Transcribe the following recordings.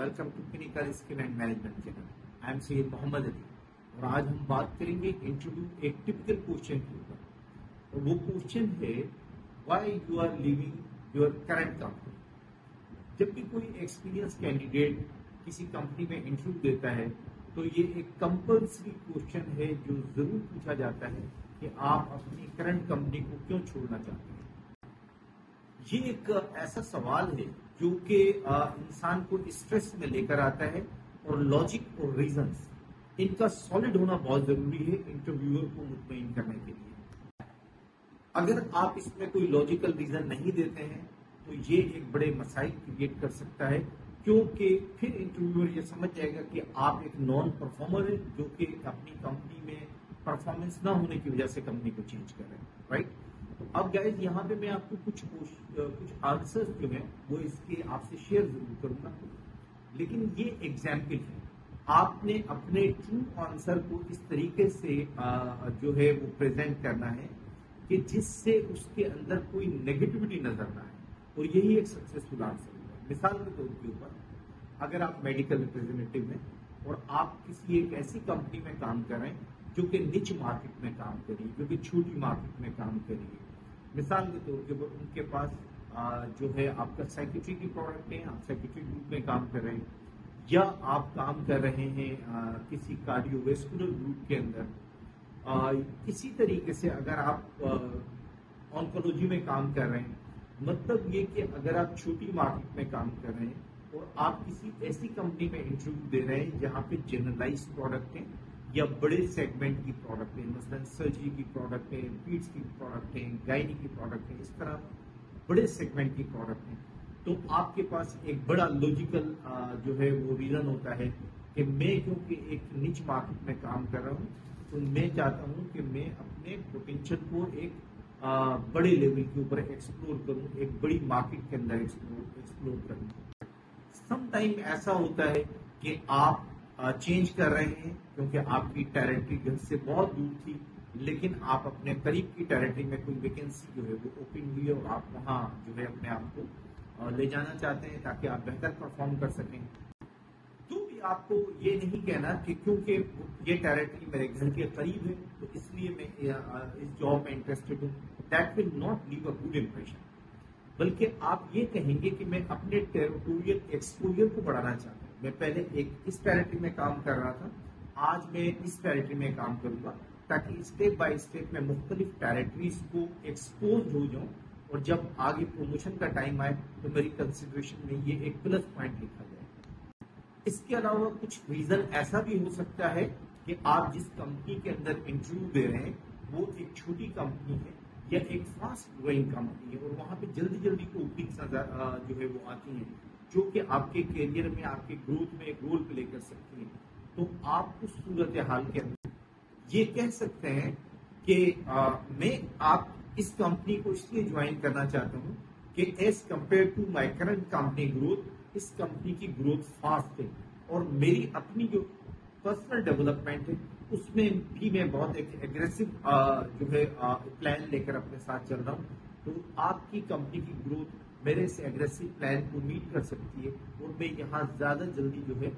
Welcome to clinical skill and management channel. I am Syed Mohammad Ali और आज हम बात करेंगे इंटरव्यू एक टिपिकल क्वेश्चन के ऊपर। और वो क्वेश्चन है why you are leaving your current company. जब भी कोई एक्सपीरियंस कैंडिडेट किसी कंपनी में इंटरव्यू देता है तो ये एक कंपल्सरी क्वेश्चन है जो जरूर पूछा जाता है कि आप अपनी करंट कंपनी को क्यों छोड़ना चाहते हैं। ये एक ऐसा सवाल है जो कि इंसान को स्ट्रेस में लेकर आता है और लॉजिक और रीजंस इनका सॉलिड होना बहुत जरूरी है इंटरव्यूअर को मुतमईन करने के लिए। अगर आप इसमें कोई लॉजिकल रीजन नहीं देते हैं तो ये एक बड़े मसाइल क्रिएट कर सकता है, क्योंकि फिर इंटरव्यूअर ये समझ जाएगा कि आप एक नॉन परफॉर्मर है जो कि अपनी कंपनी में परफॉर्मेंस ना होने की वजह से कंपनी को चेंज कर रहे हैं, राइट। तो अब गाइस यहाँ पे मैं आपको कुछ आंसर्स जो है वो इसके आपसे शेयर जरूर करूंगा, लेकिन ये एग्जाम्पल है। आपने अपने ट्रू आंसर को इस तरीके से जो है वो प्रेजेंट करना है कि जिससे उसके अंदर कोई नेगेटिविटी नजर ना आए, और यही एक सक्सेसफुल आंसर होगा। मिसाल के तौर के ऊपर, अगर आप मेडिकल रिप्रेजेंटेटिव हैं और आप किसी एक ऐसी कंपनी में काम कर रहे हैं जो कि निच मार्केट में काम करिए, जो कि छोटी मार्केट में काम करिए। मिसाल के तौर के ऊपर उनके पास जो है आपका साइकेट्री की प्रोडक्ट है, आप साइकेट्री ग्रुप में काम कर रहे हैं, या आप काम कर रहे हैं किसी कार्डियोवेस्कुलर ग्रुप के अंदर। इसी तरीके से अगर आप ऑन्कोलॉजी में काम कर रहे हैं, मतलब ये कि अगर आप छोटी मार्केट में काम कर रहे हैं और आप किसी ऐसी कंपनी में इंटरव्यू दे रहे हैं जहां पे जनरलाइज प्रोडक्ट है या बड़े सेगमेंट की प्रोडक्ट है, मसलन सर्जरी की प्रोडक्ट है, पीड्स की प्रोडक्ट है, गायनी की प्रोडक्ट है, इस तरह बड़े सेगमेंट की प्रोडक्ट है, तो आपके पास एक बड़ा लॉजिकल जो है वो रीजन होता है कि मैं क्योंकि एक निच मार्केट में काम कर रहा हूँ तो मैं चाहता हूँ कि मैं अपने पोटेंशियल को एक बड़े लेवल के ऊपर एक्सप्लोर करूँ, एक बड़ी मार्केट के अंदर एक्सप्लोर करूँ। समटाइम ऐसा होता है कि आप चेंज कर रहे हैं क्योंकि आपकी टेरिटरी घर से बहुत दूर थी, लेकिन आप अपने करीब की टेरिटरी में कोई वैकेंसी जो है वो ओपन हुई है और आप वहाँ जो है अपने आप को ले जाना चाहते हैं ताकि आप बेहतर परफॉर्म कर सकें। तो भी आपको ये नहीं कहना कि क्योंकि ये टेरिटरी मेरे घर के करीब है तो इसलिए मैं इस जॉब में इंटरेस्टेड हूँ। That will not leave a good impression, बल्कि आप ये कहेंगे कि मैं अपने टेरिटोरियल एक्सपोजर को बढ़ाना चाहता हूँ। मैं पहले इस टेरिटरी में काम कर रहा था, आज मैं इस टेरिटरी में काम करूंगा ताकि स्टेप बाय स्टेप मैं मुख्तलिफ टेरिटरीज को एक्सपोज हो जाऊं, और जब आगे प्रमोशन का टाइम आए तो मेरी कंसिडरेशन में ये एक प्लस पॉइंट लिखा जाए। इसके अलावा कुछ रीजन ऐसा भी हो सकता है कि आप जिस कंपनी के अंदर इंटरव्यू दे रहे हैं वो एक छोटी कंपनी है या एक फास्ट ग्रोइंग कंपनी है और वहां पे जल्दी जल्दी ओपनिंग्स जो है वो आती हैं जो कि आपके करियर में, आपके ग्रोथ में एक रोल प्ले कर सकती है। तो आप उस सूरत हाल के अंदर ये कह सकते हैं कि आप इस कंपनी को इसलिए ज्वाइन करना चाहता हूँ कि as compared to my current company growth, इस कंपनी की ग्रोथ फास्ट है और मेरी अपनी जो पर्सनल डेवलपमेंट है उसमें भी मैं बहुत एक एग्रेसिव जो है प्लान लेकर अपने साथ चल रहा हूँ। तो आपकी कंपनी की ग्रोथ मेरे से एग्रेसिव प्लान को मीट कर सकती है और मैं यहाँ ज्यादा जल्दी जो है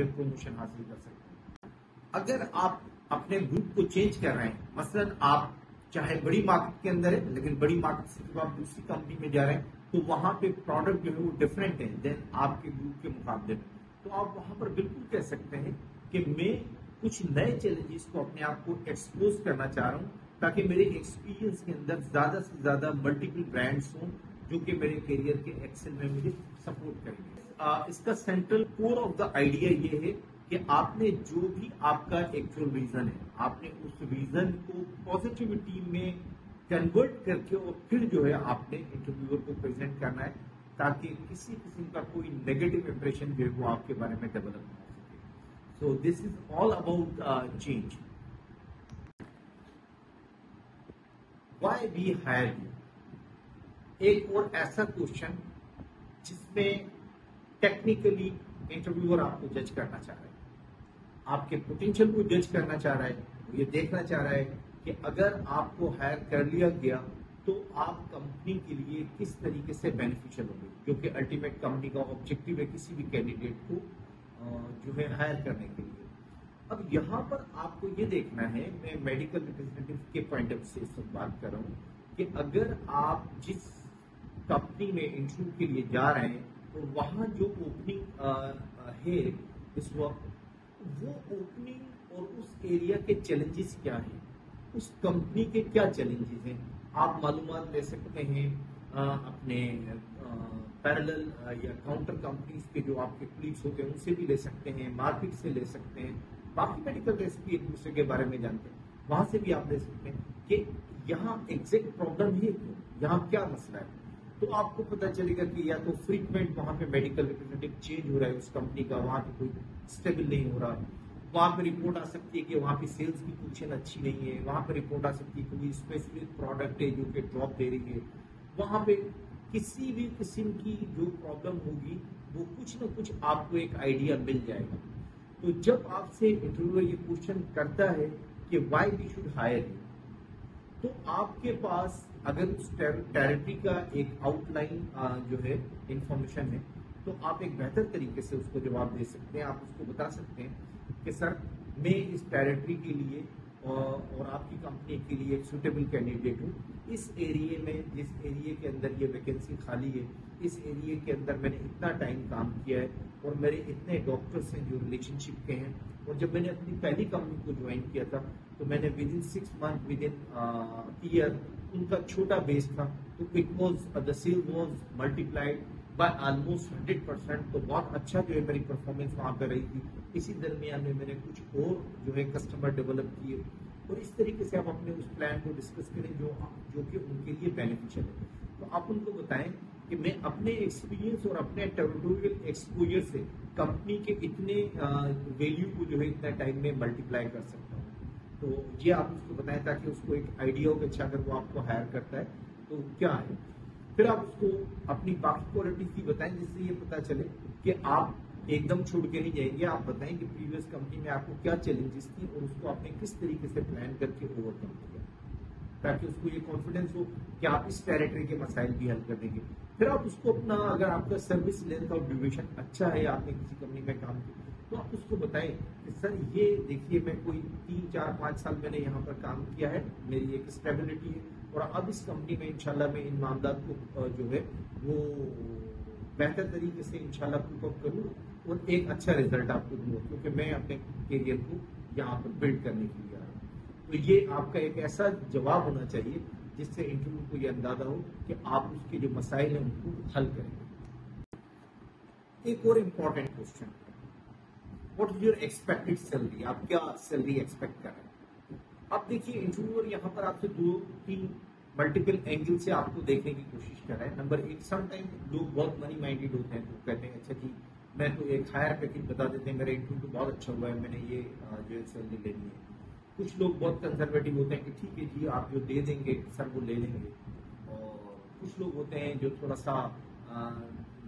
प्रमोशन हासिल कर सकता हूँ। अगर आप अपने ग्रुप को चेंज कर रहे हैं, मसलन आप चाहे बड़ी मार्केट के अंदर है लेकिन बड़ी मार्केट से जब आप दूसरी कंपनी में जा रहे हैं तो वहां पे प्रोडक्ट जो है वो डिफरेंट है देन आपके ग्रुप के मुकाबले में, तो आप वहां पर बिल्कुल कह सकते हैं कि मैं कुछ नए चैलेंजेस को अपने आप को एक्सपोज करना चाह रहा हूँ ताकि मेरे एक्सपीरियंस के अंदर ज्यादा से ज्यादा मल्टीपल ब्रांड्स हों जो कि मेरे करियर के एक्सेल में मुझे सपोर्ट करेंगे। इसका central core of the idea ये है कि आपने जो भी आपका एक्चुअल रीजन है, आपने उस रीजन को पॉजिटिविटी में कन्वर्ट करके और फिर जो है आपने इंटरव्यूअर को प्रेजेंट करना है ताकि किसी किस्म का कोई नेगेटिव इंप्रेशन जो है वो आपके बारे में डेवलप ना हो सके। So this is all about change. Why we hire you, एक और ऐसा क्वेश्चन जिसमें टेक्निकली इंटरव्यूअर आपको जज करना चाह रहा है, आपके पोटेंशियल को जज करना चाह रहा है, ये देखना चाह रहा है कि अगर आपको हायर कर लिया गया तो आप कंपनी के लिए किस तरीके से बेनिफिशियल होंगे, जो कि अल्टीमेट कंपनी का ऑब्जेक्टिव है किसी भी कैंडिडेट को जो है हायर करने के लिए। अब यहाँ पर आपको ये देखना है, मैं मेडिकल रिप्रेजेंटेटिव के पॉइंट ऑफ से सब बात कर रहा हूँ, कि अगर आप जिस कंपनी में इंटरव्यू के लिए जा रहे हैं तो वहाँ जो ओपनिंग है इस वक्त, वो ओपनिंग और उस एरिया के चैलेंजेस क्या हैं, उस कंपनी के क्या चैलेंजेस हैं, आप मालूमात ले सकते हैं अपने पैरेलल या काउंटर कंपनीज के जो आपके क्लीग्स होते हैं उनसे भी ले सकते हैं, मार्केट से ले सकते हैं, बाकी मेडिकल रेसिपी एक दूसरे के बारे में जानते हैं, वहां से भी आप ले सकते हैं कि यहाँ एग्जैक्ट प्रॉब्लम है क्यों, यहाँ क्या मसला है। तो आपको पता चलेगा कि या तो फ्रीक्वेंट वहां पे मेडिकल रिप्रेजेंटेटिव चेंज हो रहा है उस कंपनी का, वहां पे कोई स्टेबल नहीं हो रहा, वहां पे रिपोर्ट आ सकती है कि वहां पे सेल्स की पोजीशन अच्छी नहीं है, वहां पे रिपोर्ट आ सकती है कोई स्पेसिफिक प्रोडक्ट है जो कि ड्रॉप दे रही है, वहां पे किसी भी किस्म की जो प्रॉब्लम होगी वो कुछ ना कुछ आपको एक आइडिया मिल जाएगा। तो जब आपसे इंटरव्यूअर ये क्वेश्चन करता है कि why we should hire you, तो आपके पास अगर उस टेरिटरी का एक आउटलाइन जो है इंफॉर्मेशन है, तो आप एक बेहतर तरीके से उसको जवाब दे सकते हैं। आप उसको बता सकते हैं कि सर मैं इस टेरिटरी के लिए और आपकी कंपनी के लिए एक सुटेबल कैंडिडेट हूँ, इस एरिया में जिस एरिया के अंदर ये वैकेंसी खाली है, इस एरिया के अंदर मैंने इतना टाइम काम किया है और मेरे इतने डॉक्टर्स हैं जो रिलेशनशिप के हैं, और जब मैंने अपनी पहली कंपनी को ज्वाइन किया था तो मैंने within 6 month within year उनका छोटा बेस था, तो it was the sale was multiplied by almost 100%। तो बहुत अच्छा जो है मेरी परफॉर्मेंस वहाँ पर रही थी। इसी दरमियान में मैंने कुछ और जो है कस्टमर डेवलप किए, और इस तरीके से आप अपने उस प्लान को डिस्कस करें जो कि उनके लिए बेनिफिशियल है। तो आप उनको बताएं कि मैं अपने एक्सपीरियंस और अपने टेरिटोरियल एक्सपोजर से कंपनी के इतने वैल्यू को जो है इतना टाइम में मल्टीप्लाई कर सकता हूँ। तो ये आप उसको बताएं ताकि उसको एक आइडिया हो कि अच्छा अगर वो आपको हायर करता है तो क्या है। फिर आप उसको अपनी बाकी क्वालिटीज भी बताएं जिससे ये पता चले कि आप एकदम छोड़ के नहीं जाएंगे। आप बताएं कि प्रीवियस कंपनी में आपको क्या चैलेंजेस थी और उसको आपने किस तरीके से प्लान करके ओवरकम किया, ताकि उसको ये कॉन्फिडेंस हो कि आप इस टेरिटरी के मसाइल भी हल कर देंगे। फिर आप उसको अपना, अगर आपका सर्विस लेंथ और ड्यूरेशन अच्छा है, आपने किसी कंपनी में काम किया, तो आप उसको बताएं कि सर ये देखिए मैं कोई 3, 4, 5 साल मैंने यहाँ पर काम किया है, मेरी एक स्टेबिलिटी है, और अब इस कंपनी में इंशाल्लाह मैं इन मामलात को जो है वो बेहतर तरीके से इंशाल्लाह पुट अप करूँ और एक अच्छा रिजल्ट आपको दूंगा, क्योंकि मैं अपने करियर को यहाँ पर बिल्ड करने के लिए आ रहा हूँ। तो ये आपका एक ऐसा जवाब होना चाहिए जिससे इंटरव्यू को ये अंदाजा हो कि आप उसके जो मसाइल हैं उनको हल करेंगे। एक और important question, what is your expected salary, आप क्या सैलरी एक्सपेक्ट कर रहे हैं। अब देखिए इंटरव्यूअर यहाँ पर आपसे 2-3 मल्टीपल एंगल से आपको देखने की कोशिश कर रहा है। नंबर 1, समटाइम लोग बहुत मनी माइंडेड होते हैं, तो कहते हैं अच्छा जी मैं तो एक हायर पैकेज बता देते हैं, मेरा इंटरव्यू तो बहुत अच्छा हुआ है, मैंने ये जो है सैलरी लेनी है। कुछ लोग बहुत कंजर्वेटिव होते हैं कि ठीक है जी आप जो दे देंगे सर वो ले लेंगे, और कुछ लोग होते हैं जो थोड़ा सा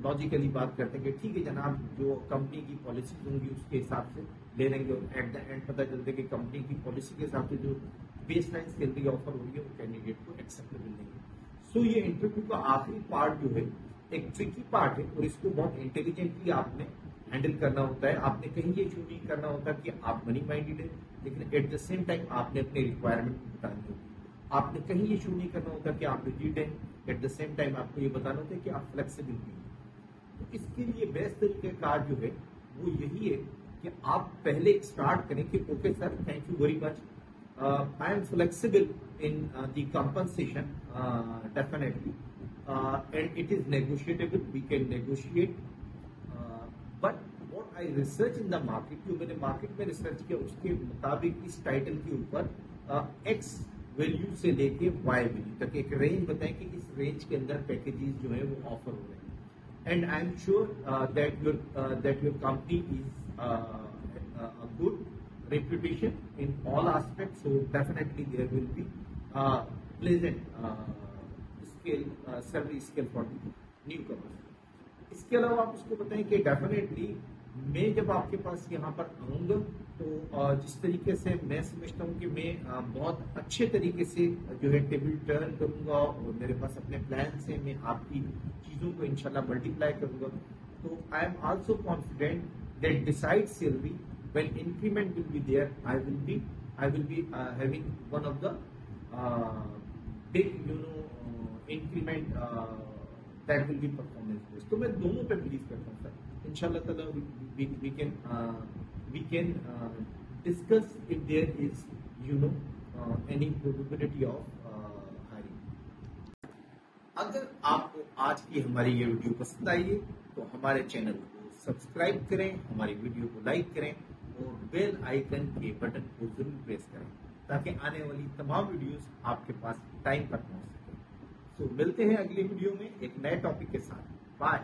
लॉजिकली बात करते हैं कि ठीक है जनाब जो कंपनी की पॉलिसीज होंगी उसके हिसाब से ले लेंगे, और एट द एंड पता चलता है कि कंपनी की पॉलिसी के हिसाब से जो बेस लाइन सैलरी ऑफर हो रही है वो कैंडिडेट को एक्सेप्टेबल नहीं है। सो ये इंटरव्यू का आखिरी पार्ट जो है एक ट्रिकी पार्ट है, और इसको बहुत इंटेलिजेंटली आपने हैंडल करना होता है। आपने कहीं ये शो नहीं करना होता कि आप मनी माइंडेड है, लेकिन एट द सेम टाइम आपने अपने रिक्वायरमेंट बतानी होती है। आपने कहीं ये शो नहीं करना होता कि आप रिजिड हैं, एट द सेम टाइम आपको ये बताना होता है कि आप फ्लेक्सिबल भी हैं। तो इसके लिए बेस्ट तरीके कार जो है वो यही है कि आप पहले स्टार्ट करें कि okay sir thank you very much, I am flexible in the compensation definitely and it is negotiable, we can negotiate, but what I research in the market, जो मैंने मार्केट में रिसर्च किया उसके मुताबिक इस टाइटल के ऊपर एक्स वैल्यू से लेके वाई वैल्यू तक एक रेंज बताएं कि इस रेंज के अंदर पैकेजेस जो है वो ऑफर हो रहे हैं। And I'm sure that your company is a good reputation in all aspects. So definitely there will be pleasant salary scale for the newcomers. इसके अलावा आप उसको बताएं कि डेफिनेटली मैं जब आपके पास यहाँ पर आऊँगा तो जिस तरीके से मैं समझता हूँ कि मैं बहुत अच्छे तरीके से जो है टेबल टर्न करूँगा और मेरे पास अपने प्लान से मैं आपकी चीज़ों को इंशाल्लाह मल्टीप्लाई करूँगा। तो I am also confident that decide salary when increment will be there, I will be having one of the big increment that will be performance based। तो मैं दोनों पे बिलीव करता हूँ सर। इंशाल्लाह ताला we can discuss if there is any probability of hiring। अगर आपको आज की हमारी ये वीडियो पसंद आई है तो हमारे चैनल को सब्सक्राइब करें, हमारी वीडियो को लाइक करें और बेल आइकन के बटन को जरूर प्रेस करें ताकि आने वाली तमाम वीडियोस आपके पास टाइम पर पहुंच सके। तो मिलते हैं अगली वीडियो में एक नए टॉपिक के साथ। बाय।